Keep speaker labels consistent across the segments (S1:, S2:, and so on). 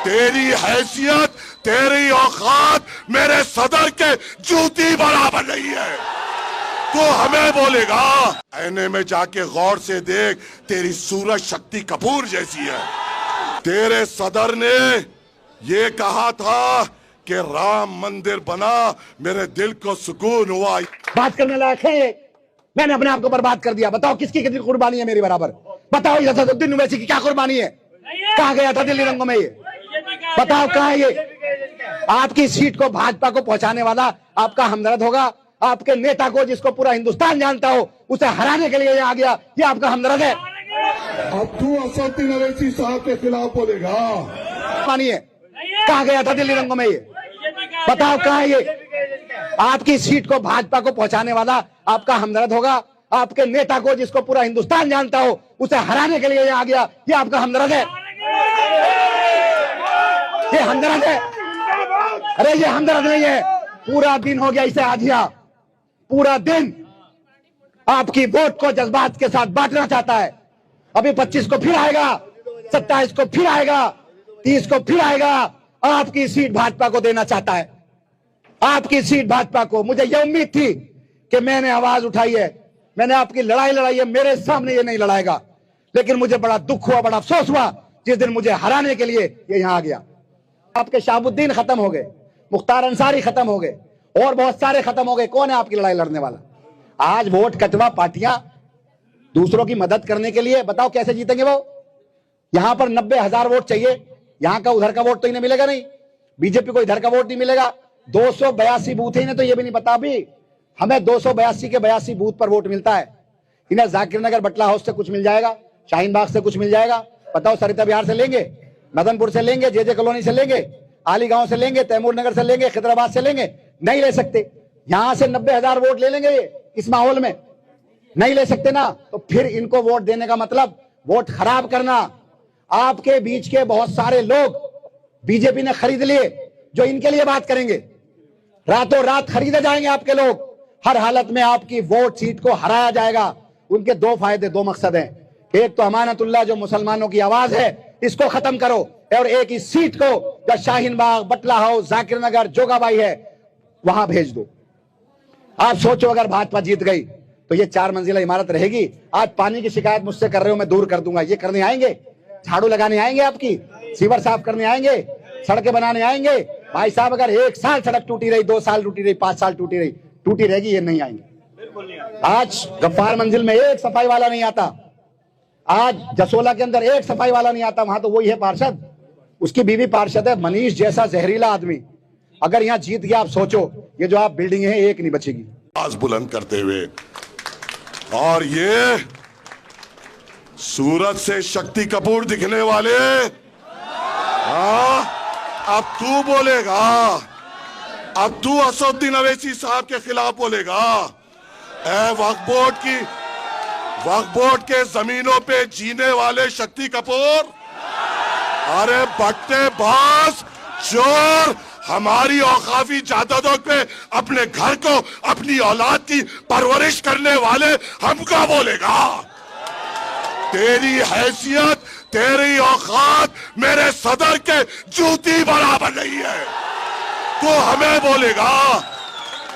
S1: तेरी हैसियत, तेरी औकात मेरे सदर के जूती बराबर नहीं है। तो हमें बोलेगा, आईने में जाके गौर से देख, तेरी सूरज शक्ति कपूर जैसी है। तेरे सदर ने ये कहा था कि राम मंदिर बना, मेरे दिल को सुकून हुआ।
S2: बात करने लायक है? मैंने अपने आप को बर्बाद कर दिया। बताओ किसकी कितनी कुर्बानी है मेरी बराबर? बताओ ये असदुद्दीन ओवैसी की क्या कुर्बानी है? कहाँ गया था दिल्ली रंगों में? ये बताओ कहाँ है ये? आपकी सीट को भाजपा को पहुंचाने वाला आपका हमदर्द होगा। आपके नेता को, जिसको पूरा हिंदुस्तान जानता हो, उसे हराने के लिए आ गया, ये आपका हमदर्द है?
S1: अब तू असदुद्दीन ओवैसी साहब के खिलाफ बोलेगा?
S2: मानिए, कहाँ गया था दिल्ली रंगों में? ये बताओ कहाँ है ये? आपकी सीट को भाजपा को पहुंचाने वाला आपका हमदर्द होगा। आपके नेता को, जिसको पूरा हिंदुस्तान जानता हो, उसे हराने के लिए आ गया, ये आपका हमदर्द है? ये हमदर्द है? अरे ये हमदर्द नहीं है। पूरा दिन हो गया इसे आधिया, पूरा दिन आपकी वोट को जज्बात के साथ बांटना चाहता है। अभी 25 को फिर आएगा, 27 को फिर आएगा, 30 को फिर आएगा। आपकी सीट भाजपा को देना चाहता है, आपकी सीट भाजपा को। मुझे यह उम्मीद थी कि मैंने आवाज उठाई है, मैंने आपकी लड़ाई लड़ाई है, मेरे सामने ये नहीं लड़ाएगा। लेकिन मुझे बड़ा दुख हुआ, बड़ा अफसोस हुआ जिस दिन मुझे हराने के लिए ये यहां आ गया। आपके शाहबुद्दीन खत्म हो गए, मुख्तार अंसारी खत्म हो गए, और बहुत सारे खत्म हो गए। कौन है आपकी लड़ाई लड़ने वाला? आज वोट कटवा पार्टियां दूसरों की मदद करने के लिए, बताओ कैसे जीतेंगे वो? यहां पर 90,000 वोट चाहिए, यहां का उधर का वोट तो इन्हें मिलेगा नहीं। बीजेपी को इधर का वोट नहीं मिलेगा। 282 बूथ है, इन्हें तो ये भी नहीं पता। अभी हमें 282 के 82 बूथ पर वोट मिलता है। इन्हें जाकिर नगर बटला हाउस से कुछ मिल जाएगा, शाहीन बाग से कुछ मिल जाएगा। बताओ सरिता विहार से लेंगे, मदनपुर से लेंगे, जे कॉलोनी से लेंगे, आली गांव से लेंगे, तैमूर नगर से लेंगे, खिदराबाद से लेंगे? नहीं ले सकते। यहां से 90,000 वोट ले लेंगे इस माहौल में? नहीं ले सकते ना। तो फिर इनको वोट देने का मतलब वोट खराब करना। आपके बीच के बहुत सारे लोग बीजेपी ने खरीद लिए जो इनके लिए बात करेंगे। रातों रात खरीदे जाएंगे आपके लोग। हर हालत में आपकी वोट सीट को हराया जाएगा। उनके दो फायदे, दो मकसद हैं। एक तो अमानतुल्लाह जो मुसलमानों की आवाज है, इसको खत्म करो, और एक इस सीट को जो शाहीन बाग, बटला हाउस, जाकिर नगर, जोगाबाई है, वहां भेज दो। आप सोचो अगर भाजपा जीत गई तो ये 4 मंजिला इमारत रहेगी। आज पानी की शिकायत मुझसे कर रहे हो, मैं दूर कर दूंगा। ये करने आएंगे, झाड़ू लगाने आएंगे, आपकी सीवर साफ करने आएंगे, सड़कें बनाने आएंगे। भाई साहब, अगर 1 साल सड़क टूटी रही, 2 साल टूटी रही, 5 साल टूटी रही, टूटी रहेगी, ये नहीं आएंगे। आज गफ्फार मंजिल में एक सफाई वाला नहीं आता। आज जसोला के अंदर एक सफाई वाला नहीं आता। वहां तो वही है पार्षद, उसकी बीवी पार्षद है, मनीष जैसा जहरीला आदमी। अगर यहां जीत गया, आप सोचो, ये जो आप बिल्डिंग है, एक नहीं बचेगी।
S1: आवाज बुलंद करते हुए, और ये सूरत से शक्ति कपूर दिखने वाले, अब तू बोलेगा, अब तू असदुद्दीन ओवैसी साहब के खिलाफ बोलेगा? वक्फ बोर्ड के जमीनों पे जीने वाले शक्ति कपूर, अरे बट्टे बाज, चोर, हमारी औकाफी जायदादों पे अपने घर को, अपनी औलाद की परवरिश करने वाले हमको बोलेगा? तेरी हैसियत, तेरी औकात मेरे सदर के जूती बराबर नहीं है। तो हमें बोलेगा?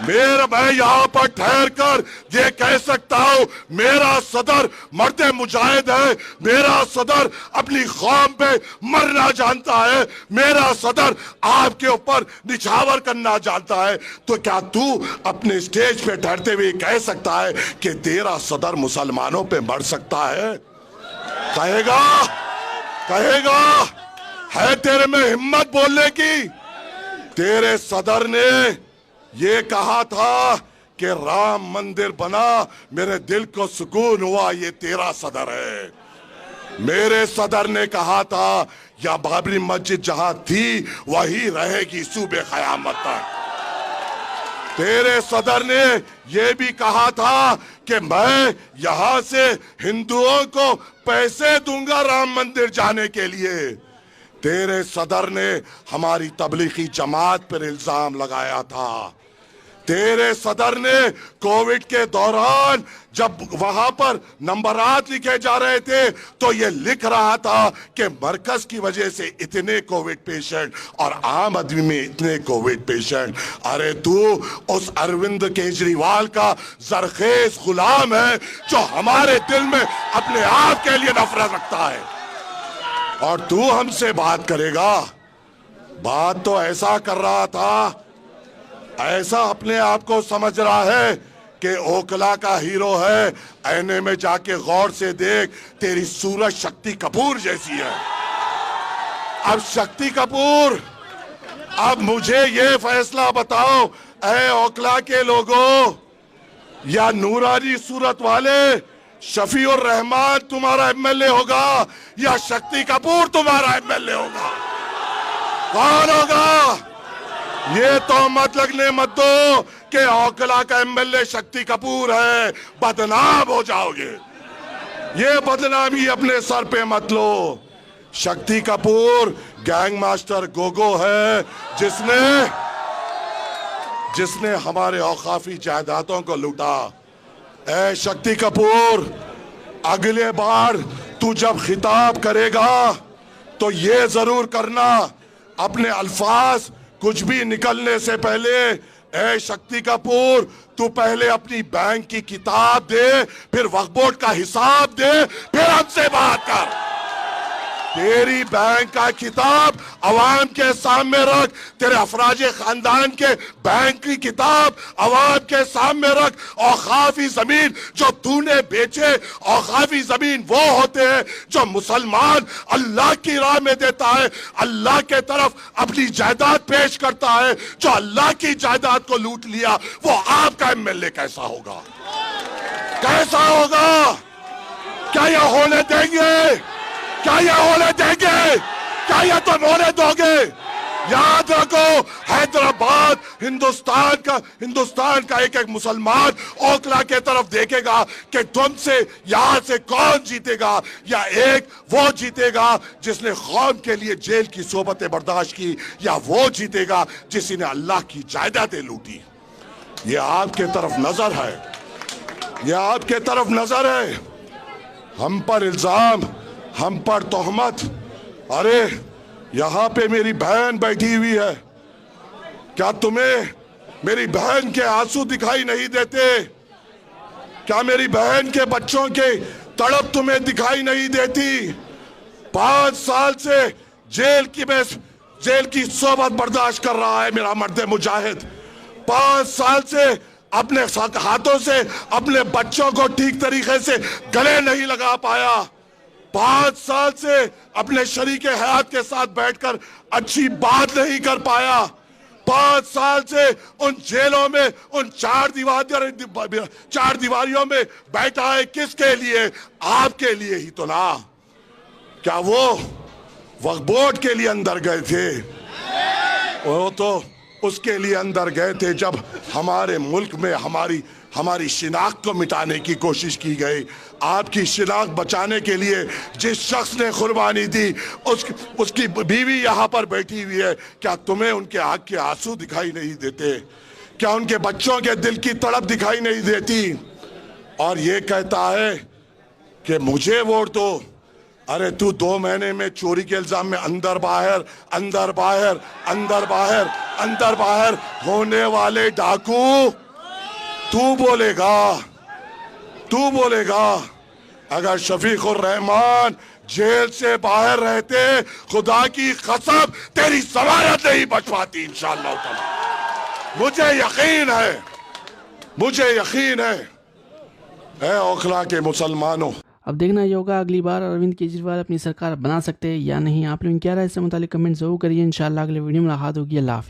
S1: मैं यहां पर ठहर कर ये कह सकता हूं, मेरा सदर मर्दे मुजाहिद है, मेरा सदर अपनी कौम पे मरना जानता है, मेरा सदर आपके ऊपर निछावर करना जानता है। तो क्या तू अपने स्टेज पे ठहरते हुए कह सकता है कि तेरा सदर मुसलमानों पे मर सकता है? कहेगा? कहेगा? है तेरे में हिम्मत बोलने की? तेरे सदर ने ये कहा था कि राम मंदिर बना, मेरे दिल को सुकून हुआ, ये तेरा सदर है। मेरे सदर ने कहा था, या बाबरी मस्जिद जहां थी वही रहेगी सूबे क़यामत तक। तेरे सदर ने यह भी कहा था कि मैं यहां से हिंदुओं को पैसे दूंगा राम मंदिर जाने के लिए। तेरे सदर ने हमारी तबलीगी जमात पर इल्जाम लगाया था। तेरे सदर ने कोविड के दौरान जब वहां पर नंबरात लिखे जा रहे थे तो ये लिख रहा था कि मरकज की वजह से इतने कोविड पेशेंट और आम आदमी में इतने कोविड पेशेंट। अरे तू उस अरविंद केजरीवाल का जरखेज गुलाम है जो हमारे दिल में अपने आप के लिए नफरत रखता है, और तू हमसे बात करेगा। बात तो ऐसा कर रहा था, ऐसा अपने आप को समझ रहा है कि ओखला का हीरो है। आईने में जाके गौर से देख, तेरी सूरत शक्ति कपूर जैसी है। अब शक्ति कपूर, अब मुझे ये फैसला बताओ, ऐ ओखला के लोगों, या नूरानी सूरत वाले शफीउर रहमान तुम्हारा एमएलए होगा या शक्ति कपूर तुम्हारा एमएलए होगा? कौन होगा? ये तो मत लगने मत दो कि ओखला का एमएलए शक्ति कपूर है, बदनाम हो जाओगे। ये बदनामी अपने सर पे मत लो। शक्ति कपूर गैंग मास्टर गोगो है जिसने हमारे औकाफी जायदादों को लूटा। ऐ शक्ति कपूर, अगले बार तू जब खिताब करेगा तो ये जरूर करना, अपने अल्फाज कुछ भी निकलने से पहले, ऐ शक्ति कपूर, तू पहले अपनी बैंक की किताब दे, फिर वक्फ बोर्ड का हिसाब दे, फिर हमसे बात कर। तेरी बैंक का किताब अवाम के सामने रख, तेरे अफराज खानदान के बैंक की किताब अवाम के सामने रख। औकाफी जमीन जो तूने बेचे, औकाफी जमीन वो होते हैं जो मुसलमान अल्लाह की राह में देता है, अल्लाह के तरफ अपनी जायदाद पेश करता है। जो अल्लाह की जायदाद को लूट लिया वो आपका एमएलए कैसा होगा? कैसा होगा? क्या यह होने देंगे? क्या ये होने देंगे? क्या ये तुम होने दोगे? याद रखो, हैदराबाद हिंदुस्तान का एक एक मुसलमान ओखला के तरफ देखेगा कि तुमसे यहां से कौन जीतेगा, या एक वो जीतेगा जिसने कौम के लिए जेल की सोबतें बर्दाश्त की, या वो जीतेगा जिसने अल्लाह की जायदादें लूटी। ये आपके तरफ नजर है, ये आपके तरफ नजर है। हम पर इल्जाम, हम पर तोहमत। अरे यहां पे मेरी बहन बैठी हुई है, क्या तुम्हें मेरी बहन के आंसू दिखाई नहीं देते? क्या मेरी बहन के बच्चों के तड़प तुम्हें दिखाई नहीं देती? 5 साल से जेल की सोबत बर्दाश्त कर रहा है मेरा मर्द मुजाहिद। 5 साल से अपने हाथों से अपने बच्चों को ठीक तरीके से गले नहीं लगा पाया। 5 साल से अपने शरीके हयात के साथ बैठकर अच्छी बात नहीं कर पाया। 5 साल से उन जेलों में, उन चार दीवारियों में बैठा है। किसके लिए? आपके लिए ही तो ना। क्या वो वक्फ बोर्ड के लिए अंदर गए थे? वो तो उसके लिए अंदर गए थे जब हमारे मुल्क में हमारी शिनाख्त को मिटाने की कोशिश की गई। आपकी शिनाख्त बचाने के लिए जिस शख्स ने कुर्बानी दी उसकी बीवी यहाँ पर बैठी हुई है। क्या तुम्हें उनके आंख के आंसू दिखाई नहीं देते? क्या उनके बच्चों के दिल की तड़प दिखाई नहीं देती? और ये कहता है कि मुझे वोट दो। अरे तू 2 महीने में चोरी के इल्जाम में अंदर बाहर होने वाले डाकू, तू बोलेगा? अगर शफीकुर रहमान जेल से बाहर रहते, खुदा की कसम तेरी जमानत नहीं बच पाती इंशाअल्लाह ताला। मुझे यकीन है ओखला के मुसलमानों।
S3: अब देखना ये होगा अगली बार अरविंद केजरीवाल अपनी सरकार बना सकते हैं या नहीं। आप लोग क्या राय इससे मुतालिक कमेंट जरूर करिए। इंशाल्लाह अगले वीडियो में मुलाकात होगी। अल्लाह हाफ़िज़।